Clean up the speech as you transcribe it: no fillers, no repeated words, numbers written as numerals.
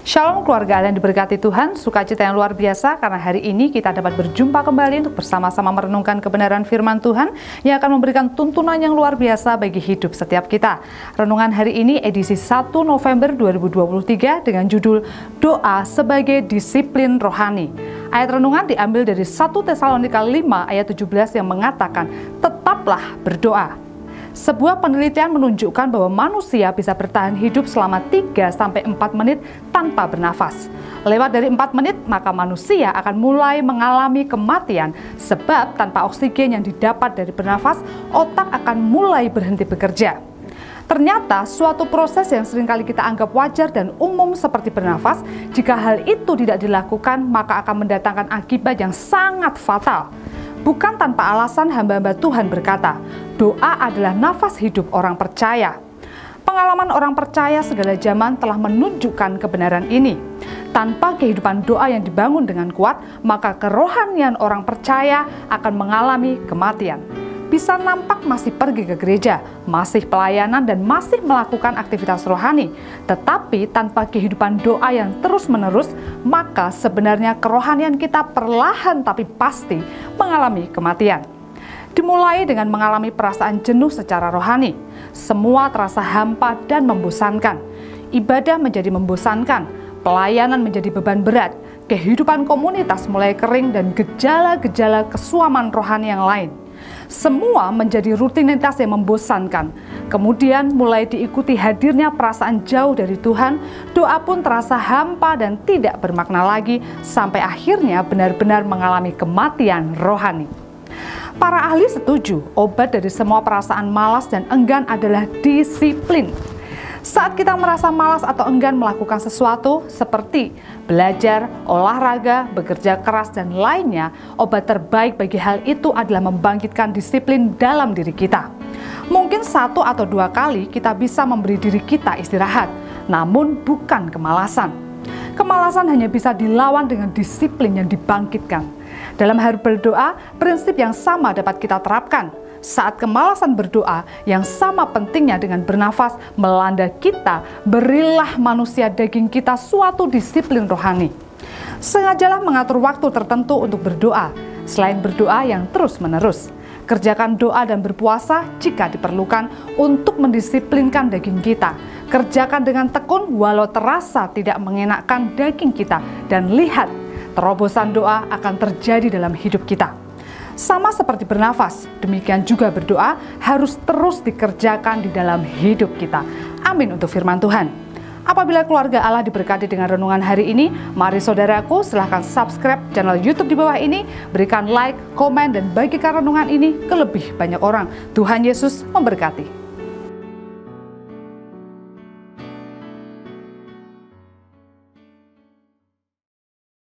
Shalom keluarga Allah yang diberkati Tuhan, sukacita yang luar biasa karena hari ini kita dapat berjumpa kembali untuk bersama-sama merenungkan kebenaran firman Tuhan yang akan memberikan tuntunan yang luar biasa bagi hidup setiap kita. Renungan hari ini edisi 1 November 2023 dengan judul Doa sebagai Disiplin Rohani. Ayat renungan diambil dari 1 Tesalonika 5 ayat 17 yang mengatakan, tetaplah berdoa. Sebuah penelitian menunjukkan bahwa manusia bisa bertahan hidup selama 3-4 menit tanpa bernafas. Lewat dari 4 menit, maka manusia akan mulai mengalami kematian sebab tanpa oksigen yang didapat dari bernafas, otak akan mulai berhenti bekerja. Ternyata suatu proses yang seringkali kita anggap wajar dan umum seperti bernafas, jika hal itu tidak dilakukan, maka akan mendatangkan akibat yang sangat fatal. Bukan tanpa alasan hamba-hamba Tuhan berkata, doa adalah nafas hidup orang percaya. Pengalaman orang percaya segala zaman telah menunjukkan kebenaran ini. Tanpa kehidupan doa yang dibangun dengan kuat, maka kerohanian orang percaya akan mengalami kematian. Bisa nampak masih pergi ke gereja, masih pelayanan dan masih melakukan aktivitas rohani. Tetapi tanpa kehidupan doa yang terus-menerus, maka sebenarnya kerohanian kita perlahan tapi pasti mengalami kematian. Dimulai dengan mengalami perasaan jenuh secara rohani. Semua terasa hampa dan membosankan. Ibadah menjadi membosankan, pelayanan menjadi beban berat, kehidupan komunitas mulai kering dan gejala-gejala kesuaman rohani yang lain. Semua menjadi rutinitas yang membosankan. Kemudian mulai diikuti hadirnya perasaan jauh dari Tuhan, doa pun terasa hampa dan tidak bermakna lagi, sampai akhirnya benar-benar mengalami kematian rohani. Para ahli setuju, obat dari semua perasaan malas dan enggan adalah disiplin. Saat kita merasa malas atau enggan melakukan sesuatu seperti belajar, olahraga, bekerja keras, dan lainnya, obat terbaik bagi hal itu adalah membangkitkan disiplin dalam diri kita. Mungkin 1 atau 2 kali kita bisa memberi diri kita istirahat, namun bukan kemalasan. Kemalasan hanya bisa dilawan dengan disiplin yang dibangkitkan. Dalam hal berdoa, prinsip yang sama dapat kita terapkan. Saat kemalasan berdoa, yang sama pentingnya dengan bernafas melanda kita, berilah manusia daging kita suatu disiplin rohani. Sengajalah mengatur waktu tertentu untuk berdoa, selain berdoa yang terus-menerus. Kerjakan doa dan berpuasa jika diperlukan untuk mendisiplinkan daging kita. Kerjakan dengan tekun walau terasa tidak mengenakkan daging kita. Dan lihat, terobosan doa akan terjadi dalam hidup kita. Sama seperti bernafas, demikian juga berdoa harus terus dikerjakan di dalam hidup kita. Amin untuk firman Tuhan. Apabila keluarga Allah diberkati dengan renungan hari ini, mari saudaraku silahkan subscribe channel YouTube di bawah ini, berikan like, komen, dan bagikan renungan ini ke lebih banyak orang. Tuhan Yesus memberkati.